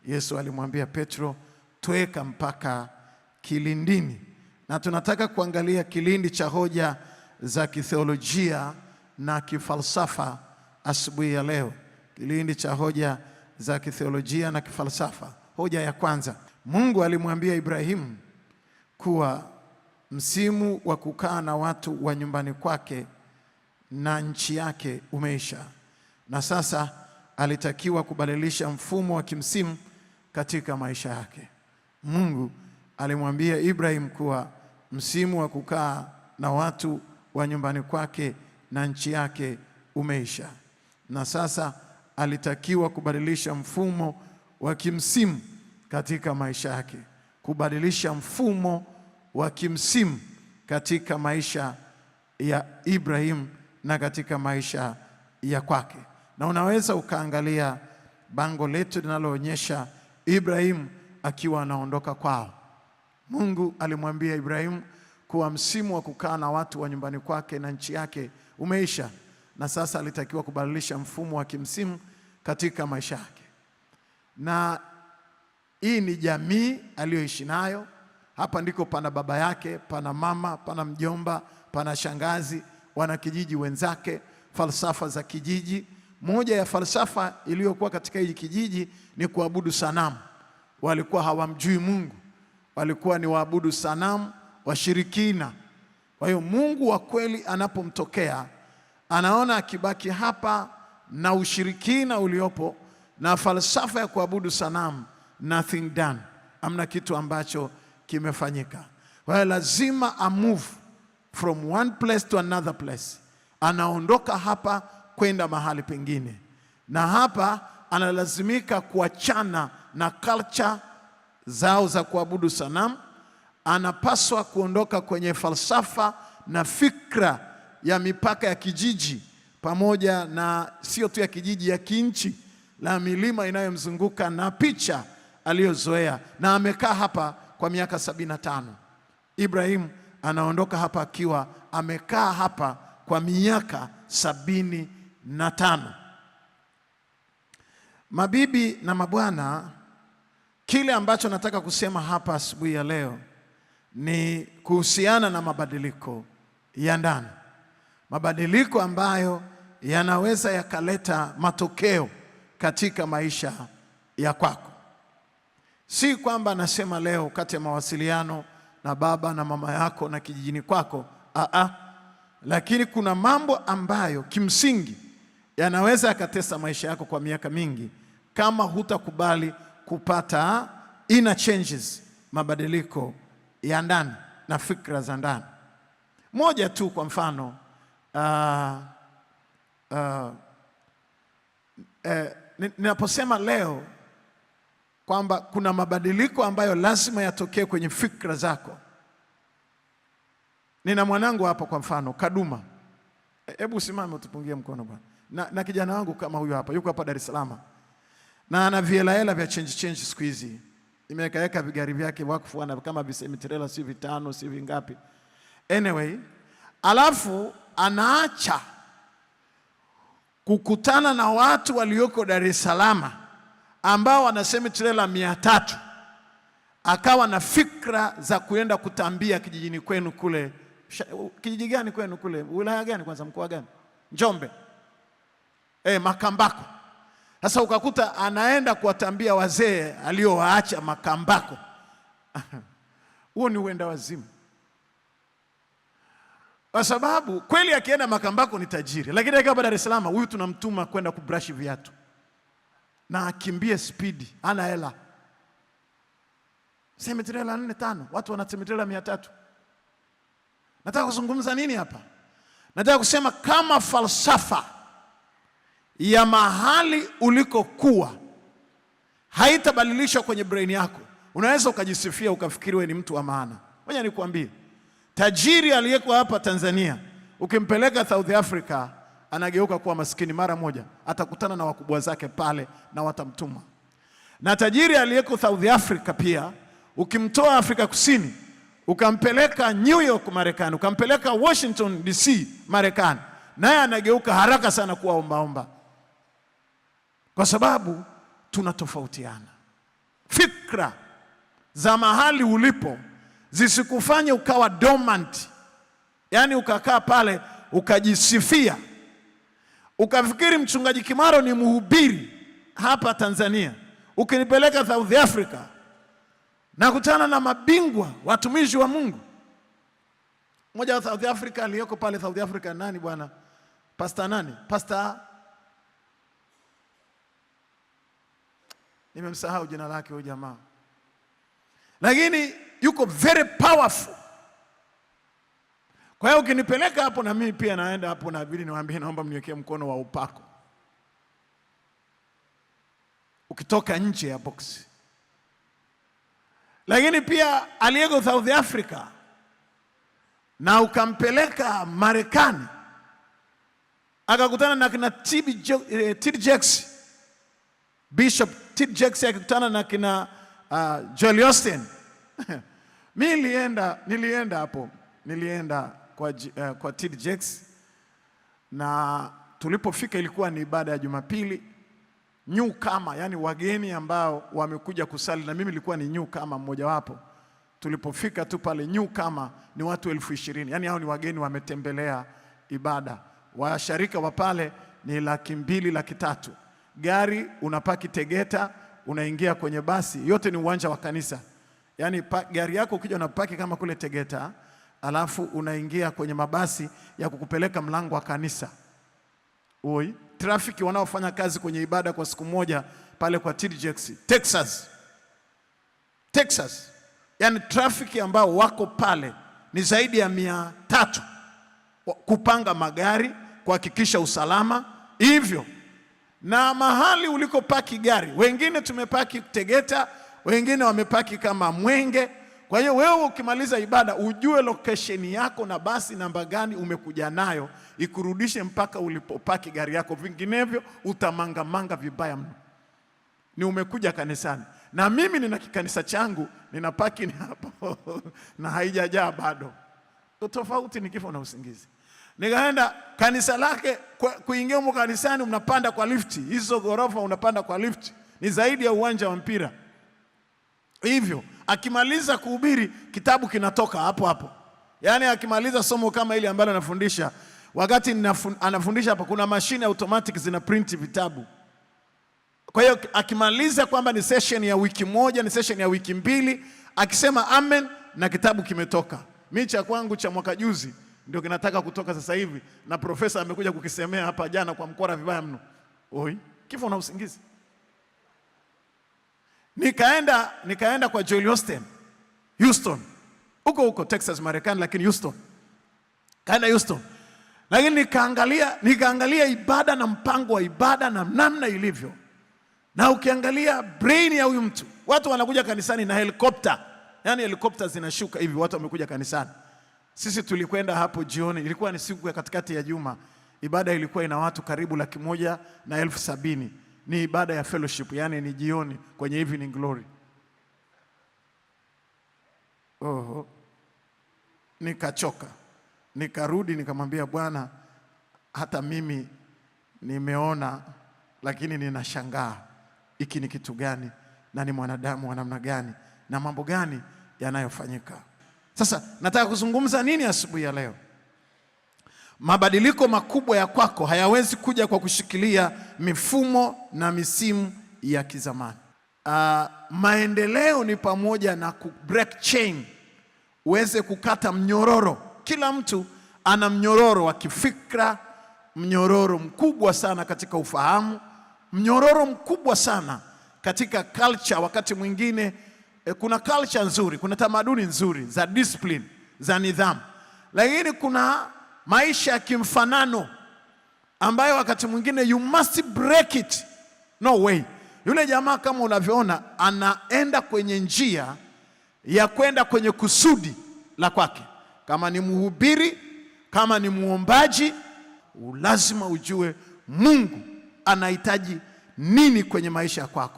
Yesu alimwambia Petro, tweka mpaka kilindini. Na tunataka kuangalia kilindi cha hoja za kitheolojia na kifalsafa asubuhi ya leo. Kilindi cha hoja za kitheolojia na kifalsafa. Hoja ya kwanza, Mungu alimwambia Ibrahimu kuwa msimu wa kukaa na watu wa nyumbani kwake na nchi yake umeisha, na sasa alitakiwa kubadilisha mfumo wa kimsimu katika maisha yake. Mungu alimwambia Ibrahim kuwa msimu wa kukaa na watu wa nyumbani kwake na nchi yake umeisha, na sasa alitakiwa kubadilisha mfumo wa kimsimu katika maisha yake. Kubadilisha mfumo wa kimsimu katika maisha ya Ibrahim na katika maisha ya kwake. Na unaweza ukaangalia bango letu linaloonyesha Ibrahim akiwa anaondoka kwao. Mungu alimwambia Ibrahim kuwa msimu wa kukaa na watu wa nyumbani kwake na nchi yake umeisha, na sasa alitakiwa kubadilisha mfumo wa kimsimu katika maisha yake. Na hii ni jamii aliyoishi nayo. Hapa ndiko pana baba yake, pana mama, pana mjomba, pana shangazi, wana kijiji wenzake, falsafa za kijiji. Moja ya falsafa iliyokuwa katika hii kijiji ni kuabudu sanamu. Walikuwa hawamjui Mungu, walikuwa ni waabudu sanamu, washirikina. Kwa hiyo Mungu wa kweli anapomtokea, anaona akibaki hapa na ushirikina uliopo na falsafa ya kuabudu sanamu, nothing done, amna kitu ambacho kimefanyika. Kwa hiyo lazima move from one place to another place. Anaondoka hapa kwenda mahali pengine, na hapa analazimika kuachana na culture zao za kuabudu sanamu. Anapaswa kuondoka kwenye falsafa na fikra ya mipaka ya kijiji, pamoja na sio tu ya kijiji, ya kinchi, la milima inayomzunguka na picha aliyozoea. Na amekaa hapa kwa miaka 75. Ibrahim anaondoka hapa akiwa amekaa hapa kwa miaka 75. Mabibi na mabwana, kile ambacho nataka kusema hapa asubuhi ya leo ni kuhusiana na mabadiliko ya ndani. Mabadiliko ambayo yanaweza yakaleta matokeo katika maisha ya kwako. Si kwamba nasema leo kati ya mawasiliano na baba na mama yako na kijijini kwako. Lakini kuna mambo ambayo kimsingi yanaweza yakatesa maisha yako kwa miaka mingi kama hutakubali kupata inner changes, mabadiliko ya ndani na fikra za ndani. Moja tu kwa mfano, ninaposema leo kwamba kuna mabadiliko ambayo lazima yatokee kwenye fikra zako. Nina mwanangu hapa kwa mfano, Kaduma. Hebu simame utupungie mkono bwana. Na kijana wangu kama huyo hapa, yuko hapa Dar es Salaam. Na ana viela vya change siku hizi. Nimeweka vigari vyake wakfu, ana kama visemitrela si vitano si vingapi. Anyway, alafu anaacha kukutana na watu walioko Dar es Salaam ambao wana semitrela 300. Akawa na fikra za kuenda kutambia kijijini kwenu kule. Kijiji gani kwenu kule? Wilaya gani kwanza, mkoa gani? Njombe. Makambako. Sasa ukakuta anaenda kuwatambia wazee aliowaacha Makambako. Huo ni uenda wazimu. Kwa sababu kweli akienda Makambako ni tajiri, lakini akiwa Dar es Salaam, huyu tunamtuma kwenda kubrush viatu na akimbie speed, ana hela. Semitrela 4-5, watu wana semitrela 300. Nataka kuzungumza nini hapa? Nataka kusema kama falsafa ya mahali ulikokuwa haitabadilishwa kwenye brain yako, unaweza ukajisifia ukafikiri wewe ni mtu wa maana. Ngoja nikwambie, tajiri aliyeko hapa Tanzania ukimpeleka South Africa anageuka kuwa maskini mara moja. Atakutana na wakubwa zake pale na watamtuma. Na tajiri aliyeko South Africa pia ukimtoa Afrika Kusini ukampeleka New York Marekani, ukampeleka Washington DC Marekani, naye anageuka haraka sana kuwa ombaomba. Kwa sababu tunatofautiana. fikra za mahali ulipo zisikufanye ukawa dormant, yaani ukakaa pale ukajisifia ukafikiri mchungaji Kimaro ni mhubiri hapa Tanzania. Ukinipeleka South Africa nakutana na mabingwa watumishi wa Mungu. Mmoja wa South Africa aliyoko pale South Africa nani bwana? Pastor nani? Pastor nimemsahau jina lake huyo jamaa, lakini yuko very powerful. Kwa hiyo ukinipeleka hapo na mimi pia naenda hapo, na bidii niwaambie naomba mniwekee mkono wa upako ukitoka nje ya box. Lakini pia aliyeko South Africa na ukampeleka Marekani akakutana na kina T.D. Jakes, Bishop T.D. Jakes akakutana na kina Joel Osteen. Mimi nilienda hapo, nilienda kwa T.D. Jakes, na tulipofika ilikuwa ni ibada ya Jumapili. Newcomer, yani wageni ambao wamekuja kusali, na mimi nilikuwa ni newcomer mmoja wapo. Tulipofika tu pale, newcomer ni watu 20,000, yani hao ni wageni wametembelea ibada. Washarika wa pale ni 200,000, 300,000. Gari unapaki Tegeta, unaingia kwenye basi, yote ni uwanja wa kanisa. Yani gari yako ukija unapaki kama kule Tegeta, alafu unaingia kwenye mabasi ya kukupeleka mlango wa kanisa. Oi, trafiki wanaofanya kazi kwenye ibada kwa siku moja pale kwa T.D. Jakes, Texas. Yani trafiki ambao wako pale ni zaidi ya 300 kupanga magari, kuhakikisha usalama hivyo. Na mahali ulikopaki gari, wengine tumepaki Tegeta, wengine wamepaki kama Mwenge. Kwa hiyo wewe ukimaliza ibada ujue location yako na basi namba gani umekuja nayo ikurudishe mpaka ulipopaki gari yako, vinginevyo utamangamanga vibaya mno. Ni umekuja kanisani, na mimi nina kikanisa changu ninapaki ni hapo na haijajaa bado. Tofauti ni kifo na usingizi. Nikaenda kanisa lake, kuingia huko kanisani unapanda kwa lifti. Hizo ghorofa unapanda kwa lifti, ni zaidi ya uwanja wa mpira. Hivyo akimaliza kuhubiri kitabu kinatoka hapo hapo. Yaani akimaliza somo kama ile ambalo anafundisha, wakati anafundisha hapa kuna mashine automatic zina print vitabu. Kwa hiyo akimaliza kwamba ni session ya wiki moja, ni session ya wiki 2, akisema amen na kitabu kimetoka. Mimi cha kwangu cha mwaka juzi ndio kinataka kutoka sasa hivi, na profesa amekuja kukisemea hapa jana kwa mkora vibaya mno. Oi, kifo na usingizi. Nikaenda kwa Joel Osteen Houston, huko Texas Marekani, lakini Houston. Kaenda Houston, lakini nikaangalia ibada na mpango wa ibada na namna ilivyo. Na ukiangalia brain ya huyu mtu, watu wanakuja kanisani na helikopta, yani helikopta zinashuka hivi, watu wamekuja kanisani. Sisi tulikwenda hapo jioni, ilikuwa ni siku ya katikati ya juma. Ibada ilikuwa ina watu karibu 170,000. Ni ibada ya fellowship, yani ni jioni kwenye evening glory. Nikachoka. Nikarudi nikamwambia Bwana, hata mimi nimeona, lakini ninashangaa hiki ni kitu gani, na ni mwanadamu wa namna gani, na mambo gani yanayofanyika. Sasa nataka kuzungumza nini asubuhi ya leo? Mabadiliko makubwa ya kwako hayawezi kuja kwa kushikilia mifumo na misimu ya kizamani. Maendeleo ni pamoja na break chain, uweze kukata mnyororo. Kila mtu ana mnyororo wa kifikra, mnyororo mkubwa sana katika ufahamu, mnyororo mkubwa sana katika culture. Wakati mwingine kuna culture nzuri, kuna tamaduni nzuri za discipline, za nidhamu, lakini kuna maisha ya kimfanano ambayo wakati mwingine you must break it. No way. Yule jamaa kama unavyoona anaenda kwenye njia ya kwenda kwenye kusudi la kwake. Kama ni mhubiri, kama ni muombaji, lazima ujue Mungu anahitaji nini kwenye maisha kwako.